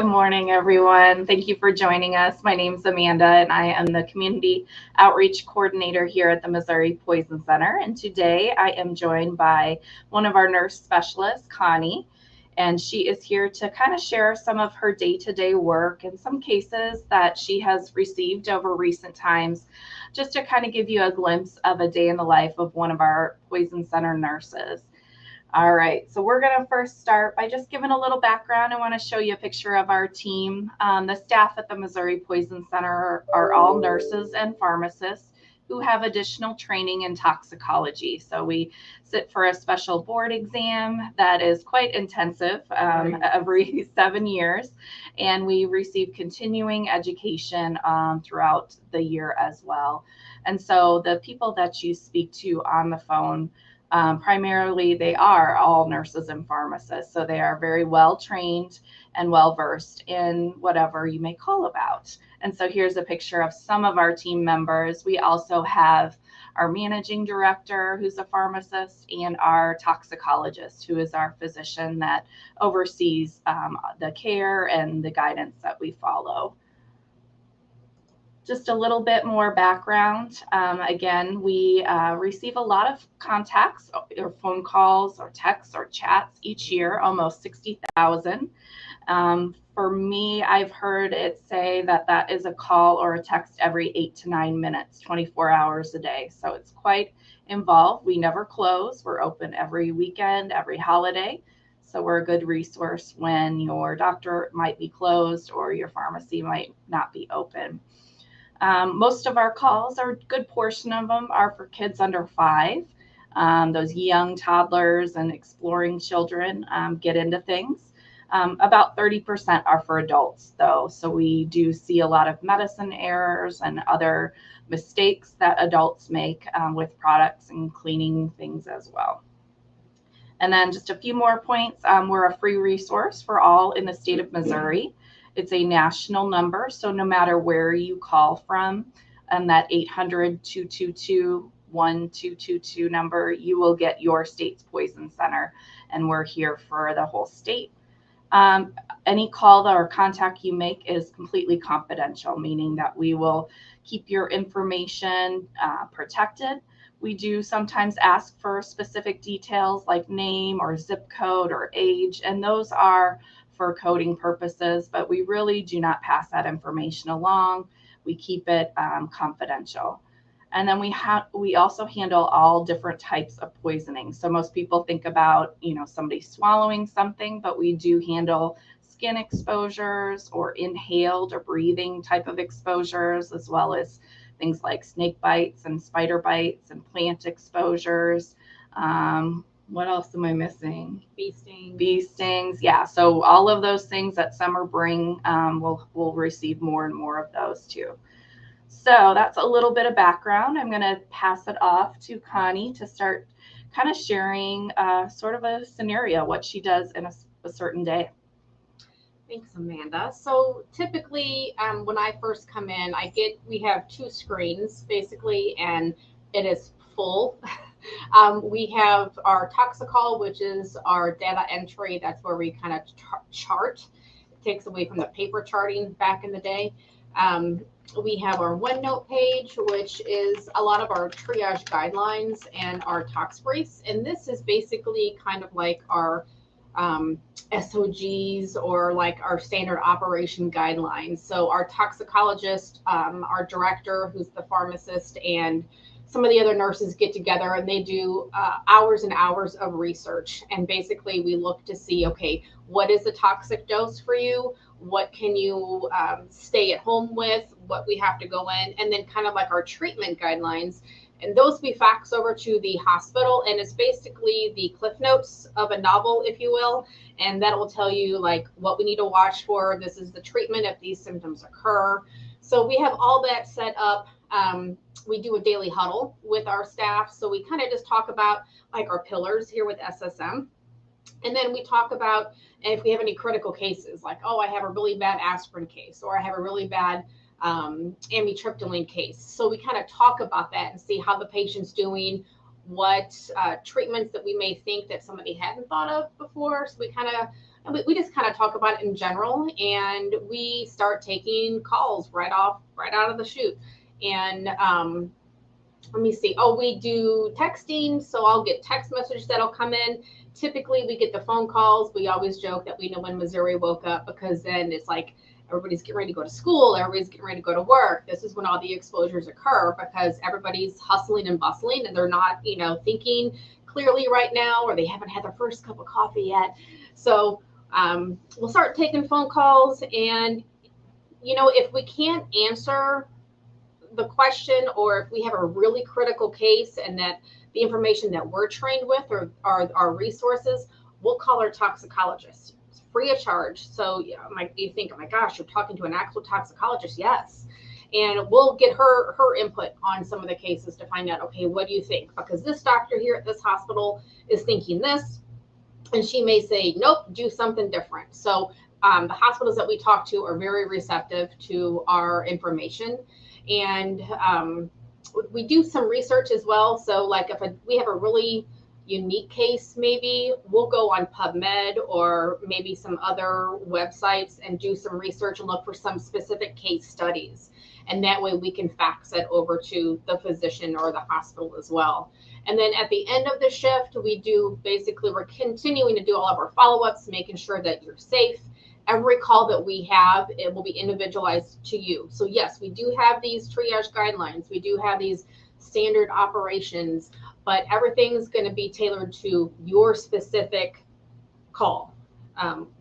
Good morning, everyone. Thank you for joining us. My name's Amanda, and I am the Community Outreach Coordinator here at the Missouri Poison Center. And today I am joined by one of our nurse specialists, Connie, and she is here to kind of share some of her day-to-day work and some cases that she has received over recent times, just to kind of give you a glimpse of a day in the life of one of our Poison Center nurses. All right, so we're going to first start by just giving a little background. I want to show you a picture of our team. The staff at the Missouri Poison Center are all nurses and pharmacists who have additional training in toxicology. So we sit for a special board exam that is quite intensive every 7 years, and we receive continuing education throughout the year as well. And so the people that you speak to on the phone, primarily, they are all nurses and pharmacists, so they are very well trained and well versed in whatever you may call about. And so here's a picture of some of our team members. We also have our managing director, who's a pharmacist, and our toxicologist, who is our physician that oversees the care and the guidance that we follow. Just a little bit more background. Again, we receive a lot of contacts or phone calls or texts or chats each year, almost 60,000. For me, I've heard it say that is a call or a text every 8 to 9 minutes, 24 hours a day. So it's quite involved. We never close. We're open every weekend, every holiday. So we're a good resource when your doctor might be closed or your pharmacy might not be open. Most of our calls, or a good portion of them, are for kids under 5. Those young toddlers and exploring children get into things. About 30% are for adults, though. So we do see a lot of medicine errors and other mistakes that adults make with products and cleaning things as well. And then just a few more points. We're a free resource for all in the state of Missouri. It's a national number, so no matter where you call from, and that 800-222-1222 number, you will get your state's poison center, and we're here for the whole state. Any call or contact you make is completely confidential, meaning that we will keep your information protected. We do sometimes ask for specific details like name or zip code or age, and those are for coding purposes, but we really do not pass that information along. We keep it confidential. And then we also handle all different types of poisoning. So most people think about, somebody swallowing something, but we do handle skin exposures or inhaled or breathing type of exposures, as well as things like snake bites and spider bites and plant exposures. What else am I missing? Bee stings. Bee stings. Yeah. So all of those things that summer bring, we'll receive more and more of those too. So that's a little bit of background. I'm going to pass it off to Connie to start kind of sharing sort of a scenario, what she does in a certain day. Thanks, Amanda. So typically, when I first come in, we have 2 screens basically, and it is full. We have our Toxicol, which is our data entry. That's where we kind of chart. It takes away from the paper charting back in the day. We have our OneNote page, which is a lot of our triage guidelines and our tox briefs. And this is basically kind of like our SOGs or like our standard operation guidelines. So our toxicologist, our director, who's the pharmacist, and some of the other nurses get together and they do hours and hours of research. And basically we look to see, okay, what is the toxic dose for you? What can you stay at home with? What we have to go in? And then kind of like our treatment guidelines. And those we fax over to the hospital, and it's basically the cliff notes of a novel, if you will. And that will tell you like what we need to watch for. This is the treatment if these symptoms occur. So we have all that set up. We do a daily huddle with our staff. So we kind of just talk about like our pillars here with SSM. And then we talk about if we have any critical cases, like, oh, I have a really bad aspirin case, or I have a really bad amitriptyline case. So we kind of talk about that and see how the patient's doing, what treatments that we may think that somebody hadn't thought of before. So we kind of And we just kind of talk about it in general, and we start taking calls right out of the chute. And let me see. Oh, we do texting, so I'll get text messages that'll come in. Typically, we get the phone calls. We always joke that we know when Missouri woke up, because then it's like everybody's getting ready to go to school, everybody's getting ready to go to work. This is when all the exposures occur, because everybody's hustling and bustling, and they're not, thinking clearly right now, or they haven't had their first cup of coffee yet. So we'll start taking phone calls, and if we can't answer the question, or if we have a really critical case and that the information that we're trained with or our resources, we'll call our toxicologist. It's free of charge. So you think, oh my gosh, you're talking to an actual toxicologist? Yes. And we'll get her input on some of the cases to find out, okay, what do you think? Because this doctor here at this hospital is thinking this, and she may say, nope, do something different. So the hospitals that we talk to are very receptive to our information. And we do some research as well. So like if we have a really unique case, maybe we'll go on PubMed or maybe some other websites and do some research and look for some specific case studies. And that way we can fax it over to the physician or the hospital as well. And then at the end of the shift, we're continuing to do all of our follow-ups, making sure that you're safe. Every call that we have, it will be individualized to you. So yes, we do have these triage guidelines. We do have these standard operations, but everything's going to be tailored to your specific call.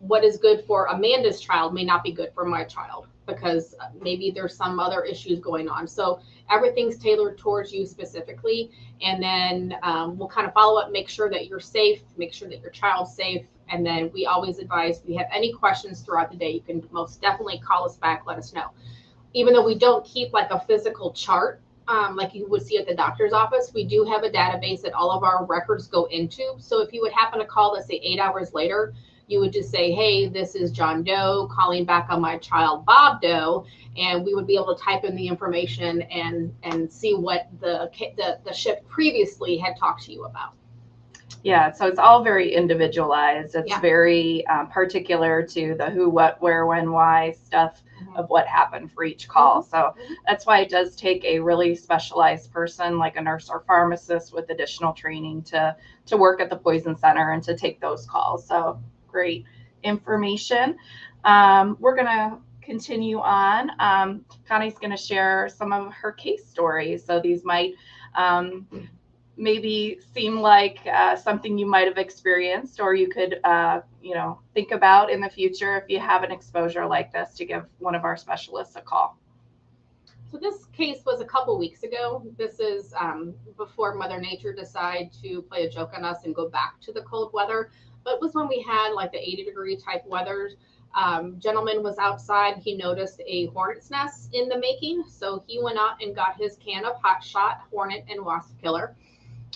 What is good for Amanda's child may not be good for my child, because maybe there's some other issues going on. So everything's tailored towards you specifically. And then we'll kind of follow up, make sure that you're safe, make sure that your child's safe. And then we always advise, if you have any questions throughout the day, you can most definitely call us back, let us know. Even though we don't keep like a physical chart, like you would see at the doctor's office, we do have a database that all of our records go into. So if you would happen to call, let's say 8 hours later, you would just say, hey, this is John Doe calling back on my child, Bob Doe. And we would be able to type in the information and see what the shift previously had talked to you about. Yeah, so it's all very individualized. It's Yeah. very particular to the who, what, where, when, why stuff of what happened for each call. So that's why it does take a really specialized person like a nurse or pharmacist with additional training to work at the Poison Center and to take those calls. So great information. We're going to continue on. Connie's going to share some of her case stories. So these might maybe seem like something you might have experienced, or you could, think about in the future if you have an exposure like this, to give one of our specialists a call. So this case was a couple weeks ago. This is before Mother Nature decided to play a joke on us and go back to the cold weather. But it was when we had like the 80-degree type weather. Gentleman was outside. He noticed a hornet's nest in the making. So he went out and got his can of Hot Shot Hornet and Wasp Killer.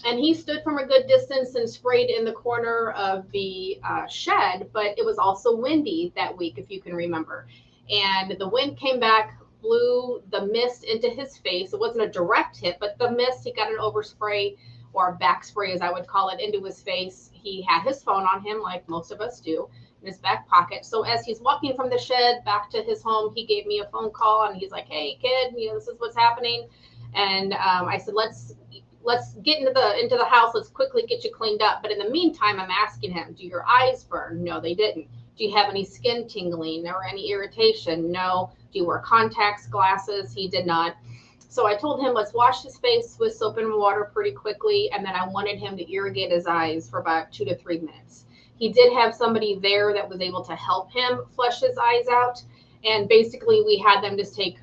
And he stood from a good distance and sprayed in the corner of the shed, but it was also windy that week, if you can remember. And the wind came back, blew the mist into his face. It wasn't a direct hit, but the mist, he got an overspray, or back spray as I would call it, into his face. He had his phone on him, like most of us do, in his back pocket. So as he's walking from the shed back to his home, he gave me a phone call, and he's like, hey, kid, this is what's happening. And I said, let's get into the house. Let's quickly get you cleaned up. But in the meantime, I'm asking him, do your eyes burn? No, they didn't. Do you have any skin tingling or any irritation? No. Do you wear contacts, glasses? He did not. So I told him, let's wash his face with soap and water pretty quickly. And then I wanted him to irrigate his eyes for about 2 to 3 minutes. He did have somebody there that was able to help him flush his eyes out. And basically we had them just take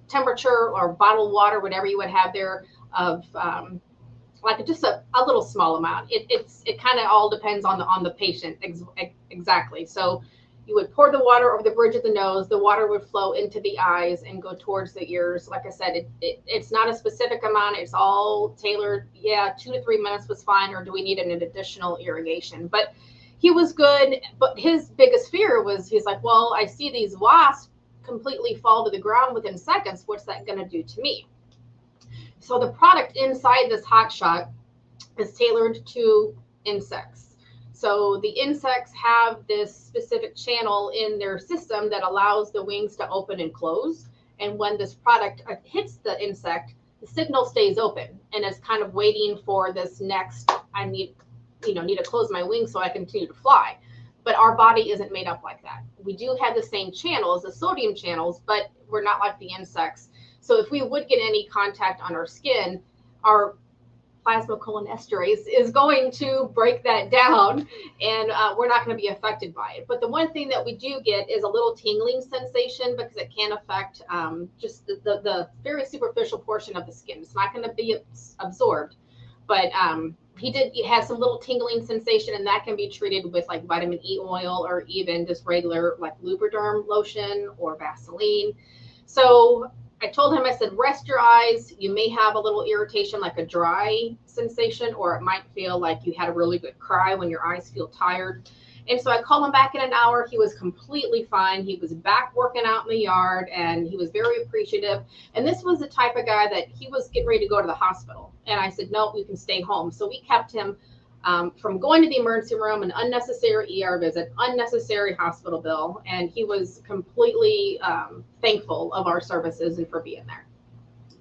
temperature or bottled water, whatever you would have there, of like just a little small amount. It kind of all depends on the patient exactly. So you would pour the water over the bridge of the nose. The water would flow into the eyes and go towards the ears. Like I said, it's not a specific amount. It's all tailored. Yeah, 2 to 3 minutes was fine. Or do we need an additional irrigation? But he was good. But his biggest fear was, he's like, well, I see these wasps completely fall to the ground within seconds. What's that going to do to me? So the product inside this Hot Shot is tailored to insects. So the insects have this specific channel in their system that allows the wings to open and close. And when this product hits the insect, the signal stays open and it's kind of waiting for this next, I need to close my wings so I continue to fly. But our body isn't made up like that. We do have the same channels, the sodium channels, but we're not like the insects. So if we would get any contact on our skin, our plasmacholinesterase is going to break that down, and we're not going to be affected by it. But the one thing that we do get is a little tingling sensation, because it can affect just the very superficial portion of the skin. It's not going to be absorbed, but he did have some little tingling sensation, and that can be treated with like vitamin E oil, or even just regular like Lubriderm lotion or Vaseline. So I told him, I said, rest your eyes. You may have a little irritation, like a dry sensation, or it might feel like you had a really good cry when your eyes feel tired. And so I called him back in an hour. He was completely fine. He was back working out in the yard, and he was very appreciative. And this was the type of guy that he was getting ready to go to the hospital. And I said, no, you can stay home. So we kept him from going to the emergency room, an unnecessary ER visit, unnecessary hospital bill. And he was completely thankful of our services and for being there.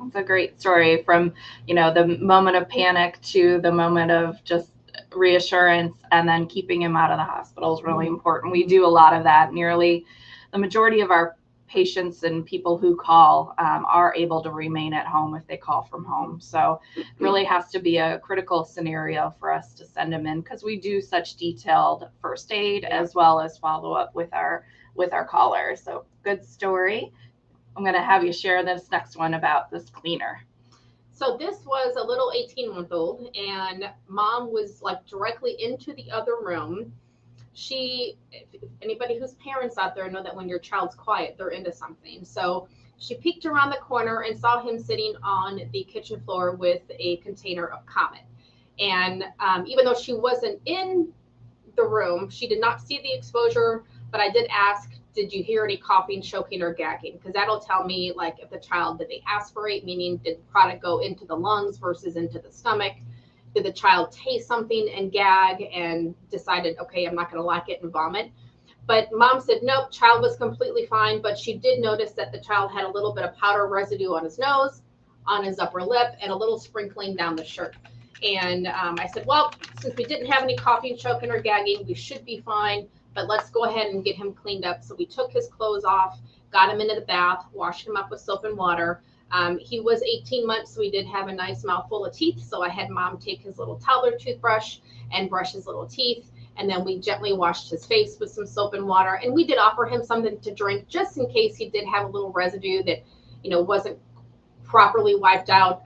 It's a great story, from, the moment of panic to the moment of just reassurance, and then keeping him out of the hospital is really important. We do a lot of that. Nearly the majority of our patients and people who call are able to remain at home if they call from home. So it really has to be a critical scenario for us to send them in, because we do such detailed first aid as well as follow up with our callers. So good story. I'm going to have you share this next one about this cleaner. So this was a little 18-month-old, and mom was like directly into the other room. Anybody who's parents out there know that when your child's quiet, they're into something. So she peeked around the corner and saw him sitting on the kitchen floor with a container of Comet. And even though she wasn't in the room, she did not see the exposure, but I did ask, did you hear any coughing, choking, or gagging? Because that'll tell me, like, if the child, did they aspirate, meaning did the product go into the lungs versus into the stomach? Did the child taste something and gag and decided, okay, I'm not going to like it, and vomit? But mom said, nope, child was completely fine. But she did notice that the child had a little bit of powder residue on his nose, on his upper lip, and a little sprinkling down the shirt. And I said, well, since we didn't have any coughing, choking, or gagging, we should be fine. But let's go ahead and get him cleaned up. So we took his clothes off, got him into the bath, washed him up with soap and water. He was 18 months, so we did have a nice mouthful of teeth. So I had mom take his little toddler toothbrush and brush his little teeth. And then we gently washed his face with some soap and water. And we did offer him something to drink, just in case he did have a little residue that, wasn't properly wiped out.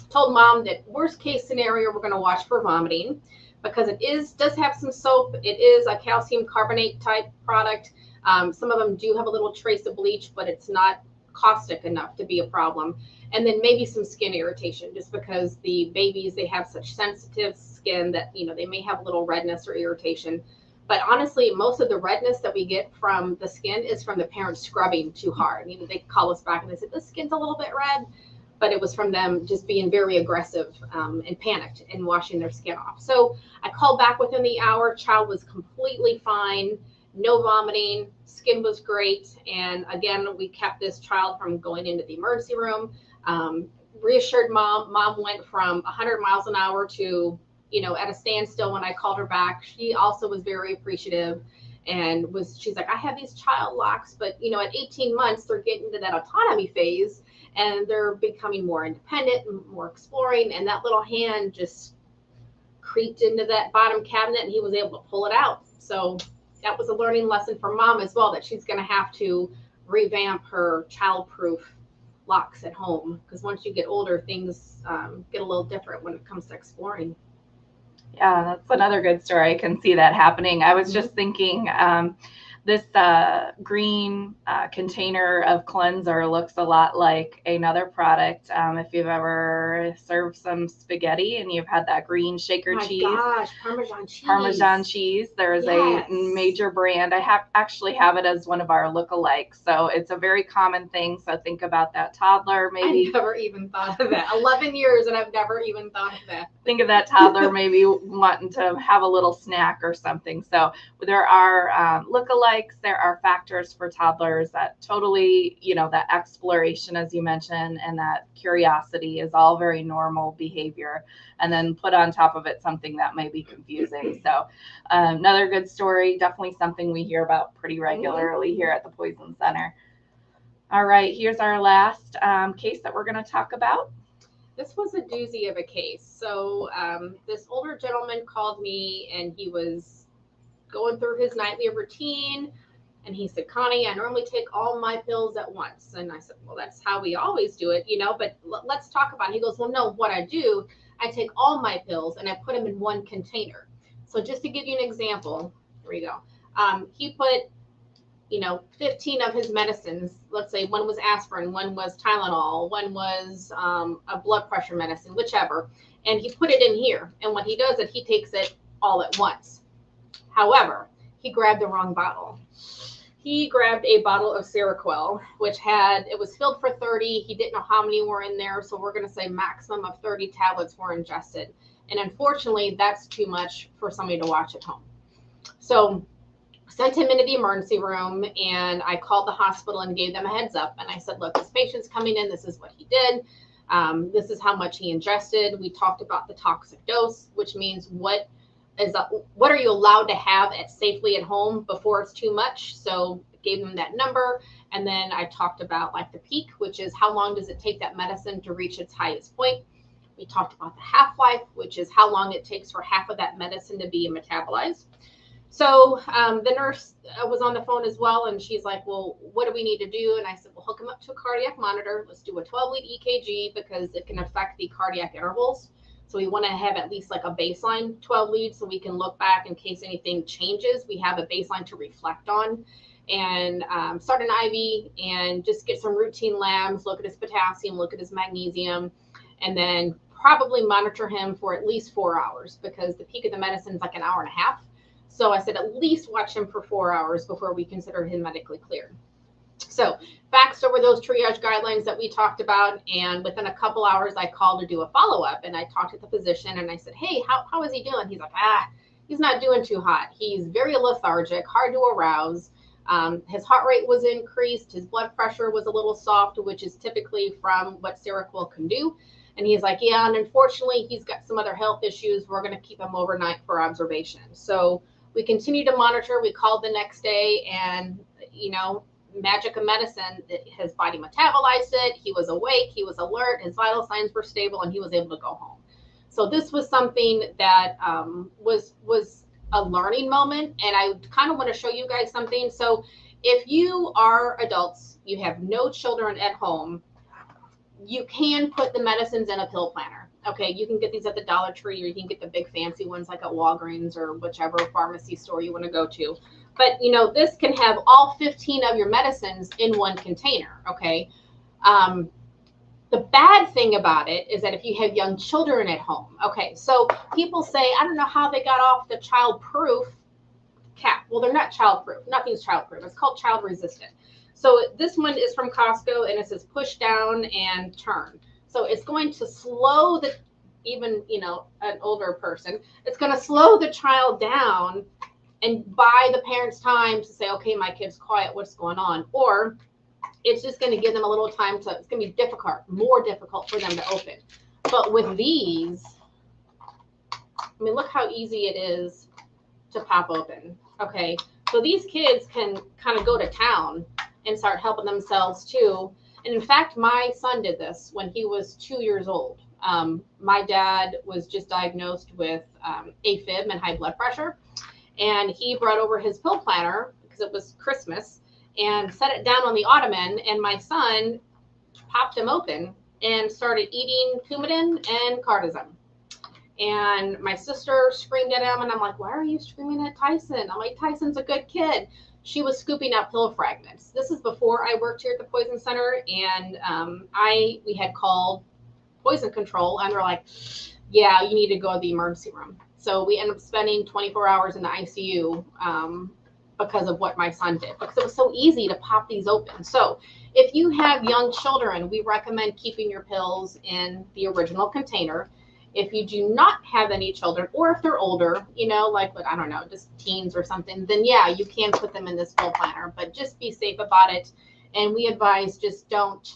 Told mom that worst case scenario, we're going to watch for vomiting, because it does have some soap. It is a calcium carbonate type product. Some of them do have a little trace of bleach, but it's not caustic enough to be a problem. And then maybe some skin irritation, just because the babies, they have such sensitive skin that, they may have a little redness or irritation. But honestly, most of the redness that we get from the skin is from the parents scrubbing too hard. They call us back and they say, the skin's a little bit red. But it was from them just being very aggressive and panicked and washing their skin off. So I called back within the hour. Child was completely fine, no vomiting, skin was great. And again, we kept this child from going into the emergency room. Reassured mom. Mom went from 100 miles an hour to, at a standstill when I called her back. She also was very appreciative. And she's like, I have these child locks, but at 18 months, they're getting into that autonomy phase, and they're becoming more independent and more exploring. And that little hand just creeped into that bottom cabinet, and he was able to pull it out. So that was a learning lesson for mom as well, that she's going to have to revamp her childproof locks at home, because once you get older, things get a little different when it comes to exploring. Yeah, that's another good story. I can see that happening. I was just thinking, This green container of cleanser looks a lot like another product. If you've ever served some spaghetti and you've had that green shaker cheese. Gosh, Parmesan cheese. Parmesan cheese. There's a major brand. I actually have it as one of our lookalikes. So it's a very common thing. So think about that toddler maybe. I never even thought of that. 11 years and I've never even thought of that. Think of that toddler maybe wanting to have a little snack or something. So there are lookalikes. There are factors for toddlers that totally, that exploration, as you mentioned, and that curiosity is all very normal behavior. And then put on top of it something that may be confusing. So another good story, definitely something we hear about pretty regularly here at the Poison Center. All right, here's our last case that we're going to talk about. This was a doozy of a case. So this older gentleman called me and he was going through his nightly routine. And he said, Connie, I normally take all my pills at once. And I said, well, that's how we always do it, but let's talk about it. He goes, well, no, what I do, I take all my pills and I put them in one container. So just to give you an example, here we go. He put, 15 of his medicines. Let's say one was aspirin, one was Tylenol, one was a blood pressure medicine, whichever. And he put it in here. And when he does it, he takes it all at once. However, he grabbed the wrong bottle. He grabbed a bottle of Seroquel, which it was filled for 30. He didn't know how many were in there. So we're going to say maximum of 30 tablets were ingested. And unfortunately, that's too much for somebody to watch at home. So sent him into the emergency room and I called the hospital and gave them a heads up. And I said, look, this patient's coming in. This is what he did. This is how much he ingested. We talked about the toxic dose, which means what are you allowed to have safely at home before it's too much? So gave them that number. And then I talked about like the peak, which is how long does it take that medicine to reach its highest point? We talked about the half-life, which is how long it takes for half of that medicine to be metabolized. So the nurse was on the phone as well. And she's like, well, what do we need to do? And I said, well, hook him up to a cardiac monitor. Let's do a 12-lead EKG because it can affect the cardiac intervals. So we want to have at least like a baseline 12 leads so we can look back in case anything changes. We have a baseline to reflect on and start an IV and just get some routine labs, look at his potassium, look at his magnesium, and then probably monitor him for at least 4 hours because the peak of the medicine is like an hour and a half. So I said at least watch him for 4 hours before we consider him medically cleared. So faxed over those triage guidelines that we talked about. And within a couple hours, I called to do a follow-up. And I talked to the physician and I said, hey, how is he doing? He's like, he's not doing too hot. He's very lethargic, hard to arouse. His heart rate was increased. His blood pressure was a little soft, which is typically from what Seroquel can do. And he's like, yeah, and unfortunately, he's got some other health issues. We're going to keep him overnight for observation. So we continue to monitor. We called the next day and, magic of medicine, his body metabolized it. He was awake. He was alert. His vital signs were stable and he was able to go home. So this was something that was a learning moment. And I kind of want to show you guys something. So if you are adults, you have no children at home, you can put the medicines in a pill planner. Okay, you can get these at the Dollar Tree or you can get the big fancy ones like at Walgreens or whichever pharmacy store you want to go to. But, this can have all 15 of your medicines in one container, okay? The bad thing about it is that if you have young children at home, okay, so people say, I don't know how they got off the child-proof cap. Well, they're not child-proof. Nothing's child-proof. It's called child-resistant. So this one is from Costco, and it says push down and turn. So it's going to slow even an older person, it's going to slow the child down and buy the parents time to say, okay, my kid's quiet, what's going on? Or it's just going to give them a little time it's going to be more difficult for them to open. But with these, look how easy it is to pop open. Okay, so these kids can kind of go to town and start helping themselves too. And in fact, my son did this when he was 2 years old. My dad was just diagnosed with AFib and high blood pressure. And he brought over his pill planner because it was Christmas and set it down on the ottoman. And my son popped him open and started eating Coumadin and Cardizem. And my sister screamed at him. And I'm like, why are you screaming at Tyson? I'm like, Tyson's a good kid. she was scooping out pill fragments. This is before I worked here at the Poison Center, and we had called poison control, and they're like, yeah, you need to go to the emergency room. So we ended up spending 24 hours in the ICU because of what my son did, because it was so easy to pop these open. So if you have young children, we recommend keeping your pills in the original container. If you do not have any children, or if they're older, like, I don't know, just teens or something, then yeah, you can put them in this pill planner, but just be safe about it. And we advise just don't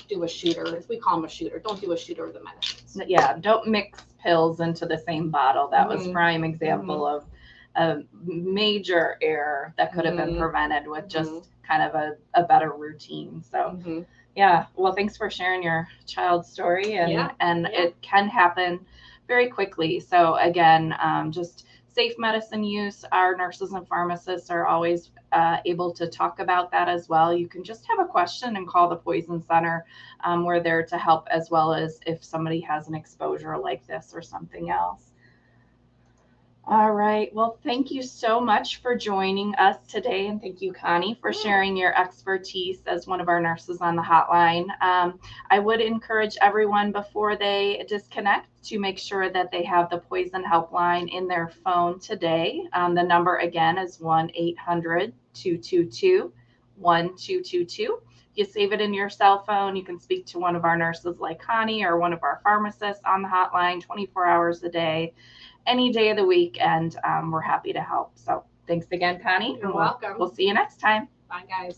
do a shooter, as we call them, a shooter. Don't do a shooter of the medicines. Yeah, don't mix pills into the same bottle. That was prime example of a major error that could have been prevented with just kind of a better routine. So yeah, well, thanks for sharing your child's story, and it can happen very quickly. So again, just safe medicine use. Our nurses and pharmacists are always able to talk about that as well. You can just have a question and call the Poison Center. We're there to help, as well as if somebody has an exposure like this or something else. All right. Well, thank you so much for joining us today. And thank you, Connie, for sharing your expertise as one of our nurses on the hotline. I would encourage everyone before they disconnect to make sure that they have the Poison Helpline in their phone today. The number again is 1-800-222-1222. You save it in your cell phone. You can speak to one of our nurses like Connie or one of our pharmacists on the hotline 24 hours a day, any day of the week, and we're happy to help. So thanks again, Connie. You're welcome. We'll see you next time. Bye, guys.